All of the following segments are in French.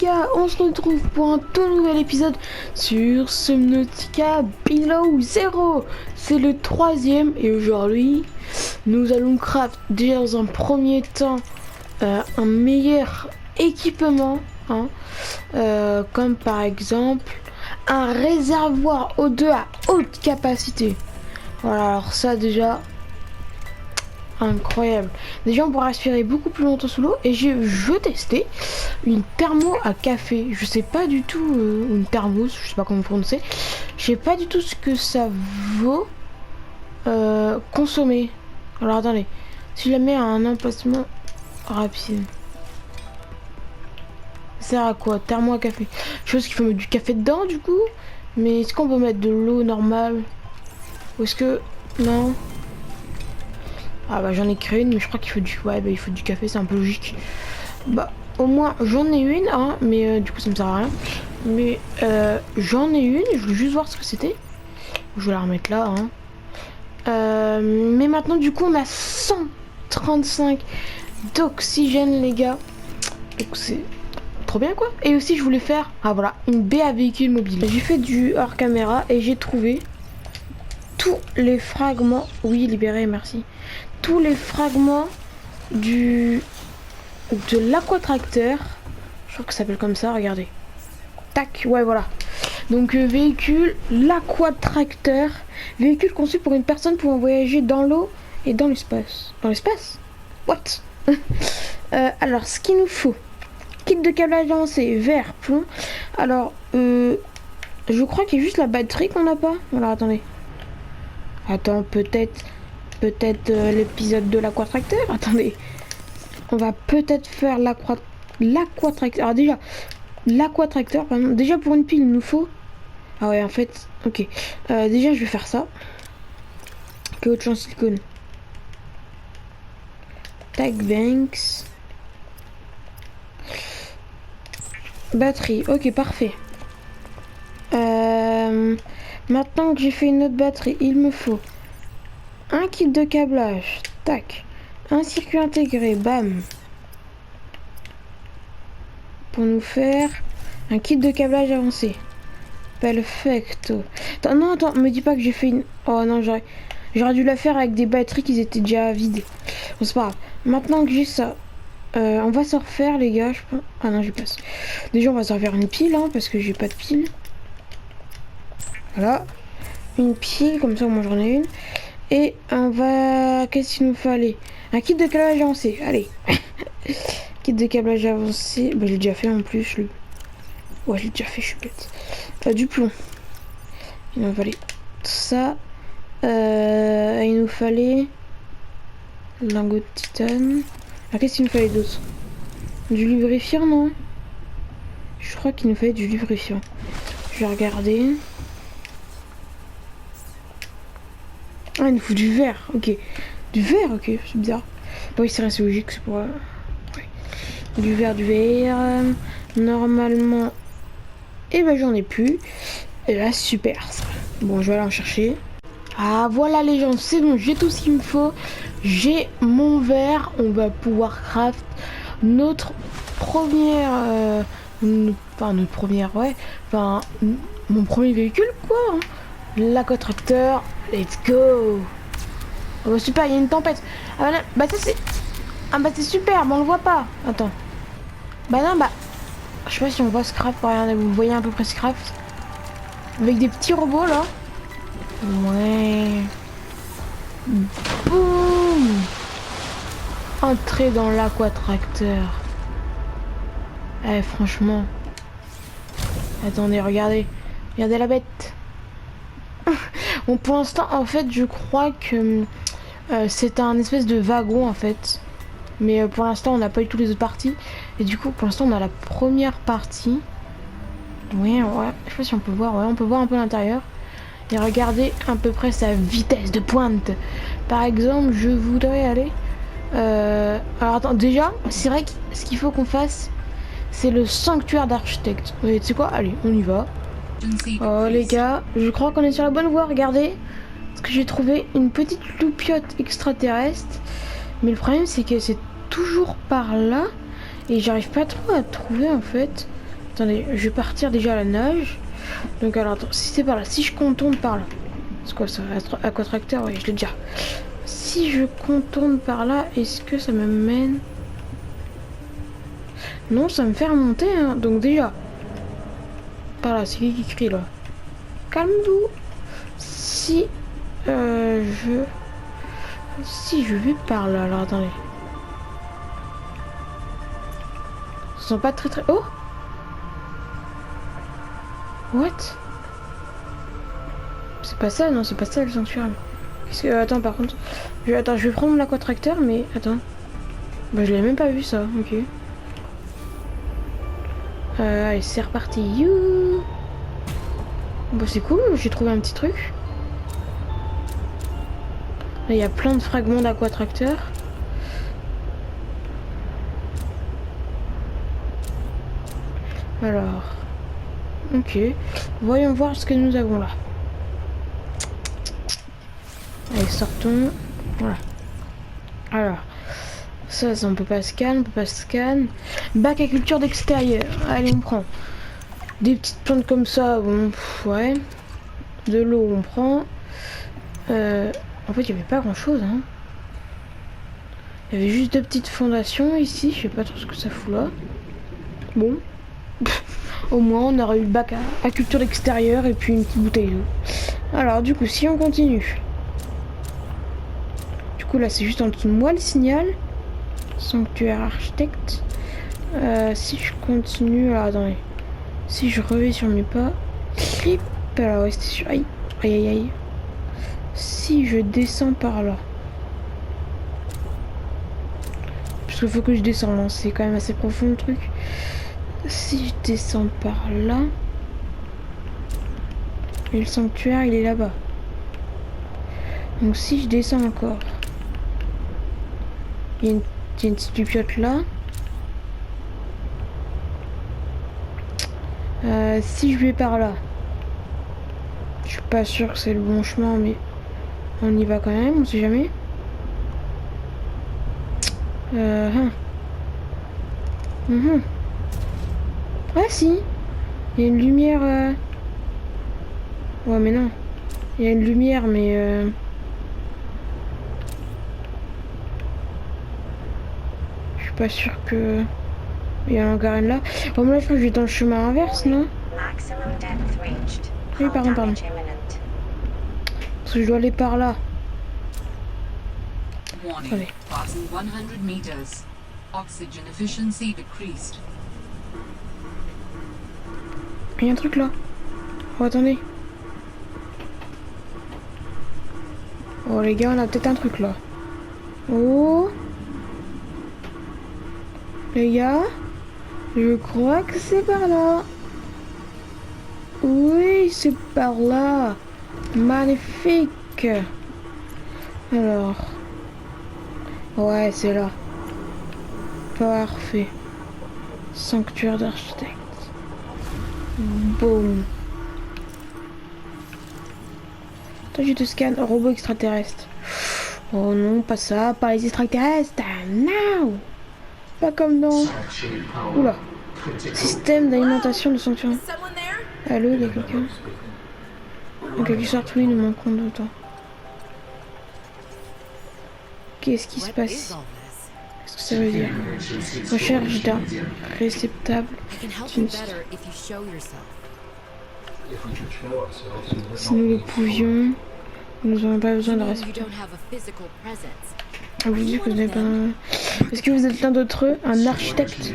gars, on se retrouve pour un tout nouvel épisode sur Subnautica Below Zero. C'est le 3e et aujourd'hui nous allons craft déjà dans un premier temps un meilleur équipement, comme par exemple un réservoir O2 à haute capacité. Voilà, alors ça déjà incroyable. Déjà on pourra respirer beaucoup plus longtemps sous l'eau. Et je veux tester une thermo à café. Je sais pas du tout, une thermos, je sais pas comment prononcer. Je sais pas du tout ce que ça vaut consommer. Alors attendez, si je la mets à un emplacement rapide, ça sert à quoi? Thermo à café. Je pense qu'il faut mettre du café dedans du coup. Mais est-ce qu'on peut mettre de l'eau normale? Ou est-ce que... non. Ah bah j'en ai créé une, mais je crois qu'il faut du... ouais bah il faut du café, c'est un peu logique. Bah au moins j'en ai une, mais du coup ça me sert à rien. Mais j'en ai une, je voulais juste voir ce que c'était. Je vais la remettre là, mais maintenant du coup on a 135 d'oxygène les gars. Donc c'est trop bien quoi. Et aussi je voulais faire, voilà, une baie à véhicule mobile. J'ai fait du hors caméra et j'ai trouvé tous les fragments. Oui, libéré, merci. Tous les fragments de l'aquatracteur. Je crois que ça s'appelle comme ça, regardez. Tac, ouais voilà. Donc véhicule, l'aquatracteur. Véhicule conçu pour une personne pouvant voyager dans l'eau et dans l'espace. Dans l'espace? What? Alors ce qu'il nous faut. Kit de câblage avancé, verre, plomb. Alors je crois qu'il y a juste la batterie qu'on n'a pas. Alors attendez. Attends, peut-être l'épisode de l'aquatracteur. Attendez, on va peut-être faire l'aquatracteur. Alors déjà, l'aquatracteur, pardon. Déjà pour une pile, il nous faut... ah ouais, en fait, ok. Déjà, je vais faire ça. Caoutchouc en silicone. Tag banks. Batterie, ok, parfait. Maintenant que j'ai fait une autre batterie, il me faut un kit de câblage, tac, un circuit intégré, bam, pour nous faire un kit de câblage avancé. Perfecto. Attends, non, attends, me dis pas que j'ai fait une... oh non, j'aurais dû la faire avec des batteries qui étaient déjà vides. Bon, c'est pas grave. Maintenant que j'ai ça, on va se refaire les gars, je pense. Ah non, je passe. Déjà, on va se refaire une pile, parce que j'ai pas de pile. Voilà, une pile, comme ça, moi j'en ai une. Et on va... qu'est-ce qu'il nous fallait? Un kit de câblage avancé, allez. Kit de câblage avancé, bah j'ai déjà fait en plus. Ouais, j'ai déjà fait, je suis bête. Du plomb. Il nous fallait ça. Il nous fallait... lingot de titane. Ah, qu'est-ce qu'il nous fallait d'autre? Du lubrifiant, non? Je crois qu'il nous fallait du lubrifiant. Je vais regarder. Ah, il nous faut du verre, ok. Du verre, ok, c'est bizarre. Bon, oui, c'est assez logique, c'est pour... ouais. Du verre. Normalement... eh ben, j'en ai plus. Et là, super, ça. Bon, je vais aller en chercher. Ah, voilà, les gens, c'est bon, j'ai tout ce qu'il me faut. J'ai mon verre. On va pouvoir craft notre première... enfin, notre première, ouais. Enfin, mon premier véhicule, quoi. L'aquatracteur. Let's go. Oh super, il y a une tempête. Ah bah ça c'est... ah bah c'est super, mais on le voit pas. Attends. Bah non, bah... je sais pas si on voit Scrap, regardez, vous voyez à peu près Scrap. Avec des petits robots là. Ouais. Boum. Entrer dans l'aquatracteur. Eh franchement. Attendez, regardez. Regardez la bête. Bon, pour l'instant, en fait, je crois que c'est un espèce de wagon, en fait. Mais pour l'instant, on n'a pas eu toutes les autres parties. Et du coup, pour l'instant, on a la première partie. Oui, ouais. Je sais pas si on peut voir. Ouais, on peut voir un peu l'intérieur. Et regardez à peu près sa vitesse de pointe. Par exemple, je voudrais aller... alors, attends, déjà, c'est vrai que ce qu'il faut qu'on fasse, c'est le sanctuaire d'architecte. Et tu sais quoi? Allez, on y va. Oh les gars, je crois qu'on est sur la bonne voie, regardez. Parce que j'ai trouvé une petite loupiote extraterrestre. Mais le problème c'est que c'est toujours par là. Et j'arrive pas trop à trouver en fait. Attendez, je vais partir déjà à la nage. Donc alors attends, si c'est par là, si je contourne par là. C'est quoi ça? Aquatracteur, oui, je l'ai déjà. Si je contourne par là, est-ce que ça me mène? Non, ça me fait remonter, hein. Donc déjà. Par là, c'est qui crie là? Calme-vous. Si Si je vais par là, alors attendez. Ce sont pas très... Oh! What? C'est pas ça, non, c'est pas ça le sanctuaire. Qu'est-ce que... attends, par contre... Attends, je vais prendre mon aquatracteur, mais... Attends. Bah, je l'ai même pas vu, ça. Ok. Allez, c'est reparti. You. Bah, c'est cool, j'ai trouvé un petit truc. Là, il y a plein de fragments d'aquatracteur. Alors... Ok. Voyons voir ce que nous avons là. Allez, sortons. Voilà. Alors... Ça, on peut pas scan, on peut pas scan. Bac à culture d'extérieur. Allez, on prend. Des petites plantes comme ça, bon, ouais. De l'eau, on prend. En fait, il n'y avait pas grand chose, hein. Il y avait juste deux petites fondations ici. Je sais pas trop ce que ça fout là. Bon. Au moins, on aurait eu le bac à culture d'extérieur et puis une petite bouteille d'eau. Alors, du coup, si on continue. Du coup, là, c'est juste en dessous de moi le signal. Sanctuaire architecte. Si je continue, alors attendez. Si je reviens sur mes pas. Clip. Alors ouais, c'était sur. Aïe. Aïe aïe aïe. Si je descends par là. Parce qu'il faut que je descende, hein. C'est quand même assez profond le truc. Si je descends par là. Et le sanctuaire il est là-bas. Donc si je descends encore. Il y a une petite dupiote là. Si je vais par là. Je suis pas sûr que c'est le bon chemin, mais on y va quand même, on sait jamais. Ah si, il y a une lumière. Ouais mais non, il y a une lumière mais je suis pas sûr que il y a encore une là. Oh mais là je crois que je vais dans le chemin inverse, non? Oui pardon. Parce que je dois aller par là. Allez. Il y a un truc là. Oh attendez. Oh les gars, on a peut-être un truc là. Oh. Les gars, je crois que c'est par là. Oui, c'est par là. Magnifique. Alors. Ouais, c'est là. Parfait. Sanctuaire d'architecte. Boum. Toi, je te scanne. Robot extraterrestre. Oh non, pas ça. Pas les extraterrestres. Non. Pas comme dans... Oula. Système d'alimentation de sanctuaire. Allô, il y a quelqu'un? En quelque sorte, oui, nous manquons de temps. Qu'est-ce qui se passe? Qu'est-ce que ça veut dire? Recherche d'un réceptable. Si nous le pouvions, nous n'aurions pas besoin de réceptable. Vous dites que vous n'avez pas... Est-ce que vous êtes l'un d'entre eux, un architecte?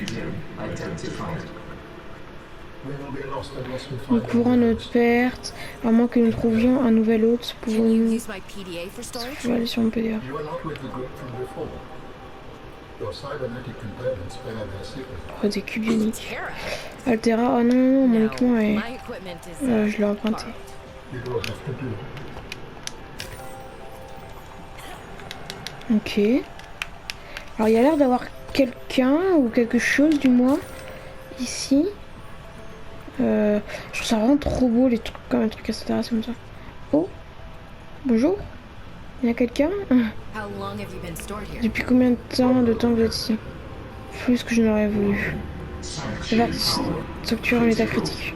Nous couvrons notre perte, à moins que nous trouvions un nouvel hôte. Pouvons-nous... Je vais aller sur mon PDF. Oh, des cubes uniques. Altera, oh non, mon équipement est... je l'ai emprunté. Ok. Alors il y a l'air d'avoir quelqu'un ou quelque chose du moins ici. Je trouve ça vraiment trop beau les trucs comme un truc à s'intéresser comme ça. Oh, bonjour. Il y a quelqu'un? Depuis combien de temps vous êtes ici? Plus que je n'aurais voulu. Structure en état critique.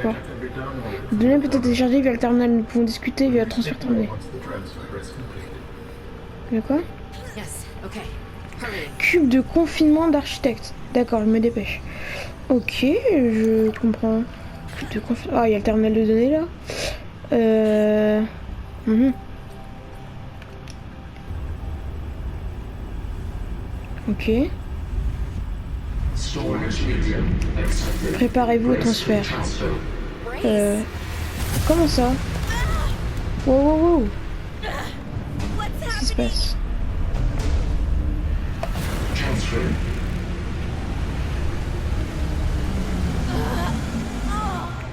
Bon. Données peut être téléchargées via le terminal. Nous pouvons discuter via le transfert terminé. De quoi? Cube de confinement d'architecte. D'accord, je me dépêche. Ok, je comprends. Cube de confinement. Ah, il y a le terminal de données là. Ok. Préparez-vous au transfert. Comment ça? Wow, wow, wow. Qu'est-ce qui se passe?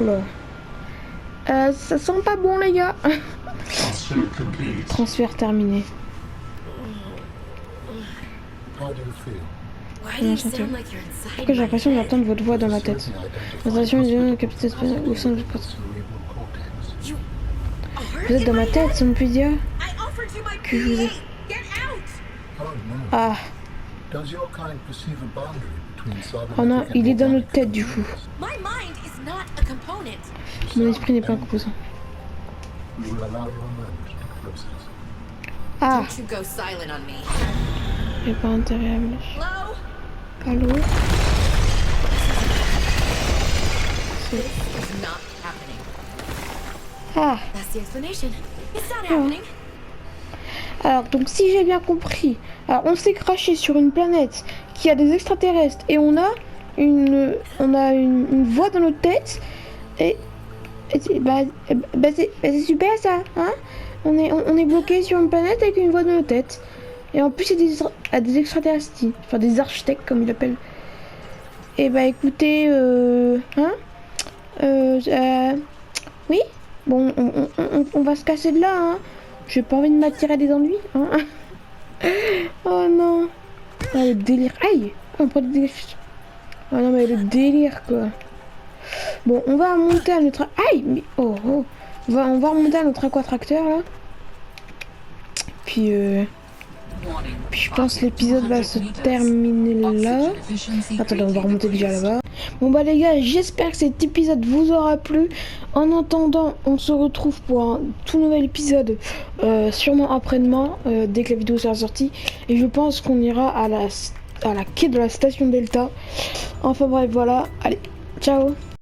Oula. Ça sent pas bon les gars. Transfert terminé. Pourquoi j'ai l'impression d'entendre votre voix dans ma tête? L'installation est capitale au sein de votre... Vous êtes dans ma tête, ça me peut dire que je vous ai... Ah. Oh non, il est dans notre tête du coup. Mon esprit n'est pas un composant. Ah. J'ai pas intérêt à me lâcher. Allô? Ah. Alors, donc si j'ai bien compris, alors on s'est craché sur une planète qui a des extraterrestres et on a une voix dans notre tête et c'est super ça, hein? On est bloqué sur une planète avec une voix dans notre tête. Et en plus, il y a des extraterrestres, enfin des architectes comme ils l'appellent. Et bah écoutez, oui, bon, on va se casser de là, hein. J'ai pas envie de m'attirer des ennuis, hein. Oh non. Ah, le délire. Aïe, on prend des délires. Oh non, mais le délire, quoi. Bon, on va remonter à notre... Aïe, mais... Oh, oh. On va remonter à notre aquatracteur, là. Puis je pense que l'épisode va se terminer là. Attendez, on va remonter déjà là-bas. Bon bah les gars, j'espère que cet épisode vous aura plu. En attendant, on se retrouve pour un tout nouvel épisode, sûrement après-demain, dès que la vidéo sera sortie. Et je pense qu'on ira à la quai de la station Delta. Enfin bref, voilà. Allez, ciao.